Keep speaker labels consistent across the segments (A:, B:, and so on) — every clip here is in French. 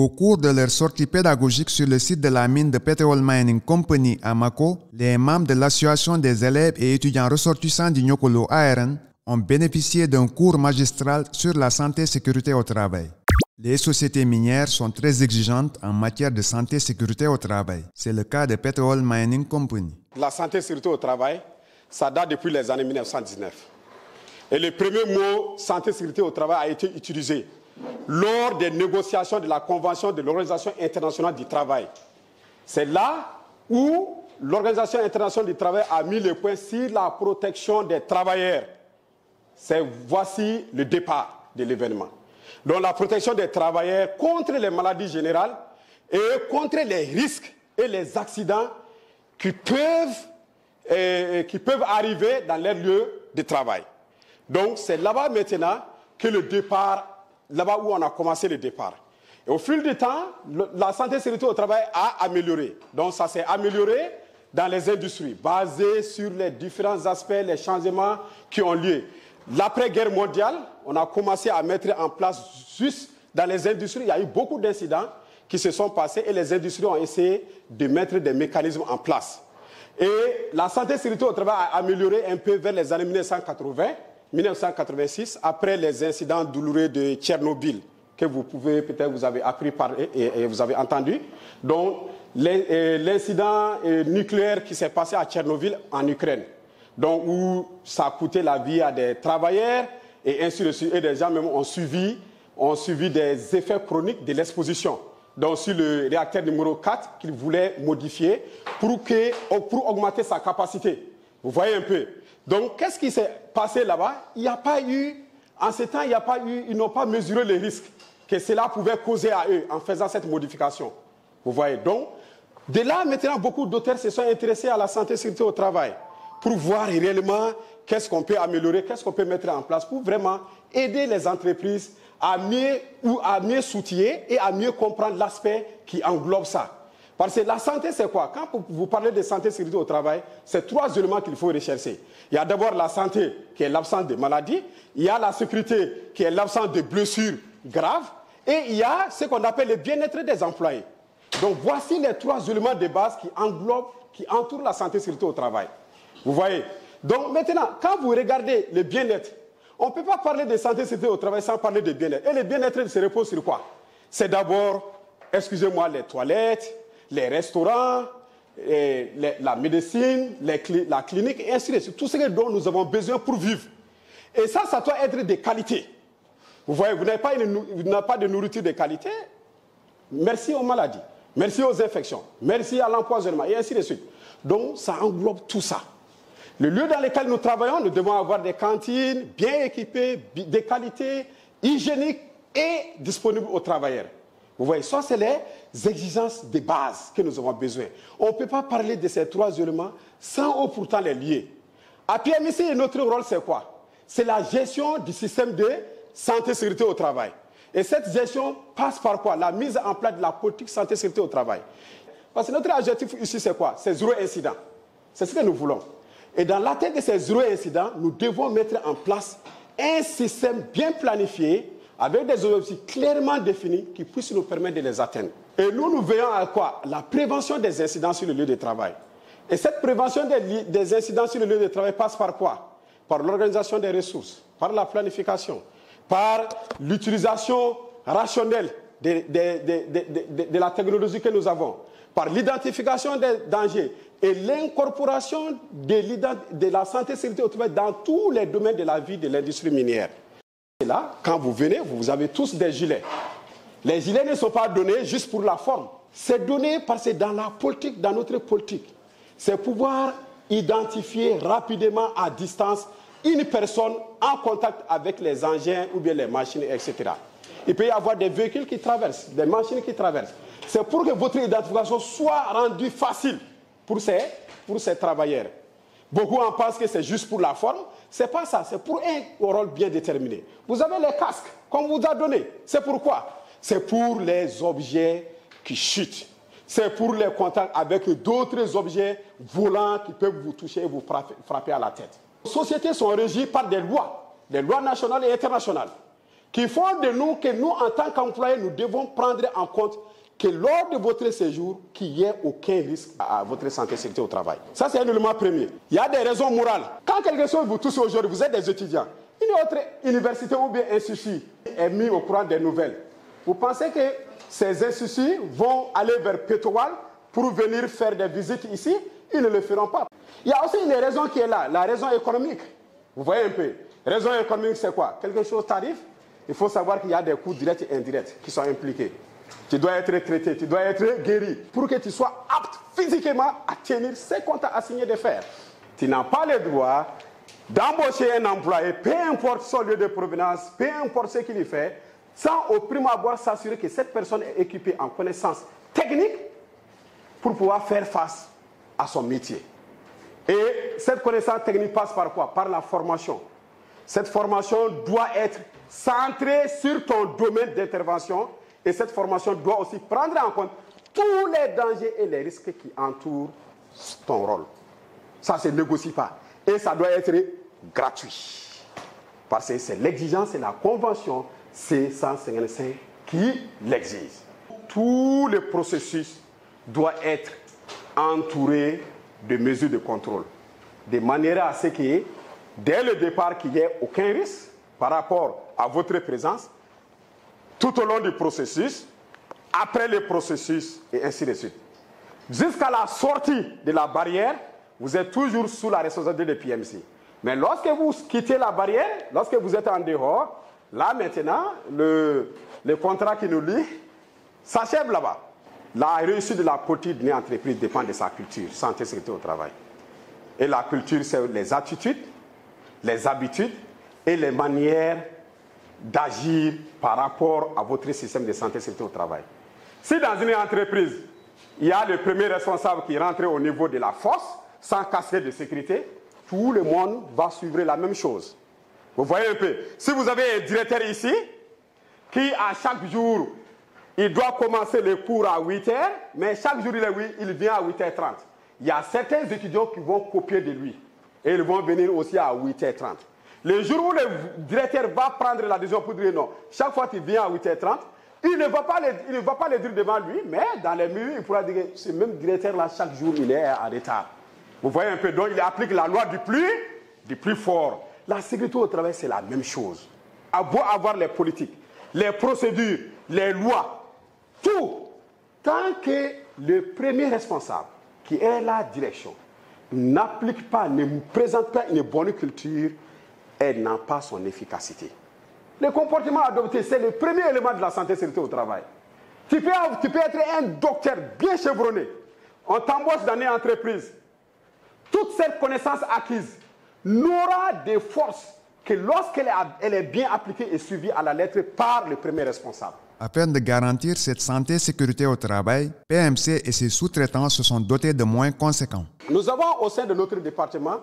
A: Au cours de leur sortie pédagogique sur le site de la mine de Petrol Mining Company à Mako, les membres de l'association des élèves et étudiants ressortissants du Niokolo ARN ont bénéficié d'un cours magistral sur la santé et sécurité au travail. Les sociétés minières sont très exigeantes en matière de santé et sécurité au travail. C'est le cas de Petrol Mining Company.
B: La santé et sécurité au travail, ça date depuis les années 1919. Et le premier mot santé et sécurité au travail a été utilisé lors des négociations de la Convention de l'Organisation internationale du travail. C'est là où l'Organisation internationale du travail a mis le point sur la protection des travailleurs. Voici le départ de l'événement. Donc la protection des travailleurs contre les maladies générales et contre les risques et les accidents qui peuvent arriver dans leur lieu de travail. Donc c'est là-bas maintenant que le départ, là-bas où on a commencé le départ. Et au fil du temps, la santé et sécurité au travail a amélioré. Donc ça s'est amélioré dans les industries, basé sur les différents aspects, les changements qui ont lieu. L'après-guerre mondiale, on a commencé à mettre en place juste dans les industries, il y a eu beaucoup d'incidents qui se sont passés et les industries ont essayé de mettre des mécanismes en place. Et la santé et sécurité au travail a amélioré un peu vers les années 1980, 1986, après les incidents douloureux de Tchernobyl, que vous avez appris et vous avez entendu. Donc, l'incident nucléaire qui s'est passé à Tchernobyl en Ukraine, donc où ça a coûté la vie à des travailleurs et ainsi de suite. Et des gens même ont suivi des effets chroniques de l'exposition. Donc sur le réacteur numéro 4 qu'ils voulaient modifier pour augmenter sa capacité. Vous voyez un peu. Donc qu'est-ce qui s'est passé là-bas? En ce temps, ils n'ont pas mesuré les risques que cela pouvait causer à eux en faisant cette modification. Vous voyez. Donc, de là maintenant, beaucoup d'auteurs se sont intéressés à la santé et sécurité au travail pour voir réellement qu'est-ce qu'on peut améliorer, qu'est-ce qu'on peut mettre en place pour vraiment aider les entreprises à mieux s'outiller et à mieux comprendre l'aspect qui englobe ça. Parce que la santé, c'est quoi? Quand vous parlez de santé et sécurité au travail, c'est 3 éléments qu'il faut rechercher. Il y a d'abord la santé, qui est l'absence de maladies. Il y a la sécurité, qui est l'absence de blessures graves. Et il y a ce qu'on appelle le bien-être des employés. Donc voici les 3 éléments de base qui entourent la santé et sécurité au travail. Vous voyez? Donc maintenant, quand vous regardez le bien-être, on ne peut pas parler de santé et sécurité au travail sans parler de bien-être. Et le bien-être se repose sur quoi? C'est d'abord, excusez-moi, les toilettes, les restaurants, la médecine, la clinique, et ainsi de suite. Tout ce dont nous avons besoin pour vivre. Et ça doit être de qualité. Vous voyez, vous n'avez pas de nourriture de qualité, merci aux maladies, merci aux infections, merci à l'empoisonnement, et ainsi de suite. Donc, ça englobe tout ça. Le lieu dans lequel nous travaillons, nous devons avoir des cantines bien équipées, de qualité, hygiéniques et disponibles aux travailleurs. Vous voyez, ça, c'est les exigences de base que nous avons besoin. On ne peut pas parler de ces 3 éléments sans pourtant les lier. À PMC, notre rôle, c'est quoi? C'est la gestion du système de santé et sécurité au travail. Et cette gestion passe par quoi? La mise en place de la politique santé et sécurité au travail. Parce que notre objectif ici, c'est quoi? C'est 0 incident. C'est ce que nous voulons. Et dans l'atteinte de ces 0 incidents, nous devons mettre en place un système bien planifié, avec des objectifs clairement définis qui puissent nous permettre de les atteindre. Et nous veillons à quoi? La prévention des incidents sur le lieu de travail. Et cette prévention des incidents sur le lieu de travail passe par quoi? Par l'organisation des ressources, par la planification, par l'utilisation rationnelle de la technologie que nous avons, par l'identification des dangers et l'incorporation de la santé et sécurité au travail dans tous les domaines de la vie de l'industrie minière. Et là, quand vous venez, vous avez tous des gilets. Les gilets ne sont pas donnés juste pour la forme. C'est donné parce que dans la politique, dans notre politique, c'est pouvoir identifier rapidement à distance une personne en contact avec les engins ou bien les machines, etc. Il peut y avoir des véhicules qui traversent, des machines qui traversent. C'est pour que votre identification soit rendue facile pour ces travailleurs. Beaucoup en pensent que c'est juste pour la forme. Ce n'est pas ça, c'est pour un rôle bien déterminé. Vous avez les casques qu'on vous a donnés. C'est pourquoi? C'est pour les objets qui chutent. C'est pour les contacts avec d'autres objets volants qui peuvent vous toucher et vous frapper à la tête. Les sociétés sont régies par des lois nationales et internationales. qui font de nous que nous, en tant qu'employés, nous devons prendre en compte que lors de votre séjour, qu'il n'y ait aucun risque à votre santé et sécurité au travail. Ça, c'est un élément premier. Il y a des raisons morales. Quand quelque chose vous touche aujourd'hui, vous êtes des étudiants, une autre université ou bien institut est mis au courant des nouvelles. Vous pensez que ces instituts vont aller vers Pétowal pour venir faire des visites ici? Ils ne le feront pas. Il y a aussi une raison qui est là, la raison économique. Vous voyez un peu. Raison économique, c'est quoi? Quelque chose t'arrive, il faut savoir qu'il y a des coûts directs et indirects qui sont impliqués. Tu dois être traité, tu dois être guéri pour que tu sois apte physiquement à tenir ce qu'on t'a assigné de faire. Tu n'as pas le droit d'embaucher un employé, peu importe son lieu de provenance, peu importe ce qu'il y fait, sans au prime abord s'assurer que cette personne est équipée en connaissances techniques pour pouvoir faire face à son métier. Et cette connaissance technique passe par quoi? Par la formation. Cette formation doit être centrée sur ton domaine d'intervention et cette formation doit aussi prendre en compte tous les dangers et les risques qui entourent ton rôle. Ça ne se négocie pas. Et ça doit être gratuit. Parce que c'est l'exigence et la convention C155 qui l'exige. Tout le processus doit être entouré de mesures de contrôle. De manière à ce que, dès le départ, qu'il n'y ait aucun risque par rapport à votre présence, tout au long du processus, après le processus, et ainsi de suite. Jusqu'à la sortie de la barrière, vous êtes toujours sous la responsabilité de PMC. Mais lorsque vous quittez la barrière, lorsque vous êtes en dehors, là maintenant, le contrat qui nous lie s'achève là-bas. La réussite de la petite entreprise dépend de sa culture, santé, sécurité au travail. Et la culture, c'est les attitudes, les habitudes et les manières d'agir par rapport à votre système de santé et sécurité au travail. Si dans une entreprise, il y a le premier responsable qui rentre au niveau de la force, sans casquette de sécurité, tout le monde va suivre la même chose. Vous voyez un peu. Si vous avez un directeur ici, qui à chaque jour, il doit commencer le cours à 8h, mais chaque jour il vient à 8h30. Il y a certains étudiants qui vont copier de lui. Et ils vont venir aussi à 8h30. Le jour où le directeur va prendre la décision pour dire non, chaque fois qu'il vient à 8h30, il ne va pas le dire devant lui, mais dans les murs, il pourra dire que ce même directeur-là, chaque jour, il est en retard. Vous voyez un peu, donc il applique la loi du plus fort. La sécurité au travail, c'est la même chose. À beau avoir les politiques, les procédures, les lois, tout, tant que le premier responsable, qui est la direction, n'applique pas, ne présente pas une bonne culture, elle n'a pas son efficacité. Le comportement adopté, c'est le premier élément de la santé et sécurité au travail. Tu peux être un docteur bien chevronné, on t'embauche dans une entreprise. Toute cette connaissance acquise n'aura de force que lorsqu'elle est bien appliquée et suivie à la lettre par le premier responsable.
A: Afin de garantir cette santé et sécurité au travail, PMC et ses sous-traitants se sont dotés de moyens conséquents.
B: Nous avons au sein de notre département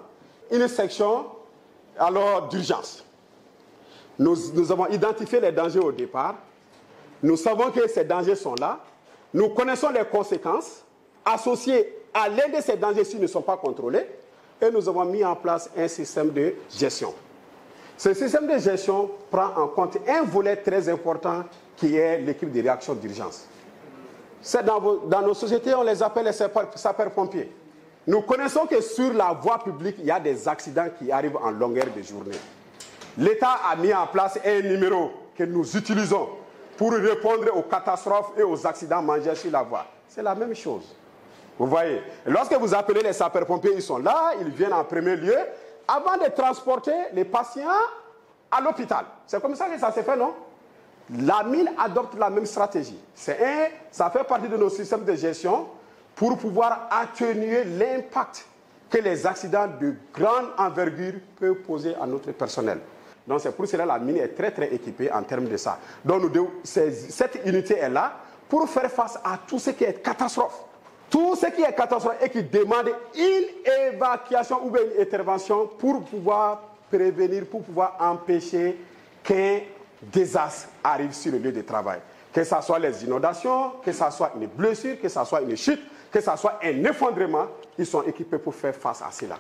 B: une section d'urgence. Nous avons identifié les dangers au départ. Nous savons que ces dangers sont là. Nous connaissons les conséquences associées à l'un de ces dangers s'ils ne sont pas contrôlés. Et nous avons mis en place un système de gestion. Ce système de gestion prend en compte un volet très important qui est l'équipe de réaction d'urgence. Dans nos sociétés, on les appelle les sapeurs-pompiers. Nous connaissons que sur la voie publique, il y a des accidents qui arrivent en longueur de journée. L'État a mis en place un numéro que nous utilisons pour répondre aux catastrophes et aux accidents majeurs sur la voie. C'est la même chose. Vous voyez, lorsque vous appelez les sapeurs-pompiers, ils sont là, ils viennent en premier lieu, avant de transporter les patients à l'hôpital. C'est comme ça que ça se fait, non? La mine adopte la même stratégie. Ça fait partie de nos systèmes de gestion pour pouvoir atténuer l'impact que les accidents de grande envergure peuvent poser à notre personnel. Donc c'est pour cela que la mine est très très équipée en termes de ça. Donc cette unité est là pour faire face à tout ce qui est catastrophe. Tout ce qui est catastrophe et qui demande une évacuation ou une intervention pour pouvoir prévenir, pour pouvoir empêcher qu'un désastre arrive sur le lieu de travail. Que ce soit les inondations, que ce soit une blessure, que ce soit une chute, que ce soit un effondrement, ils sont équipés pour faire face à cela.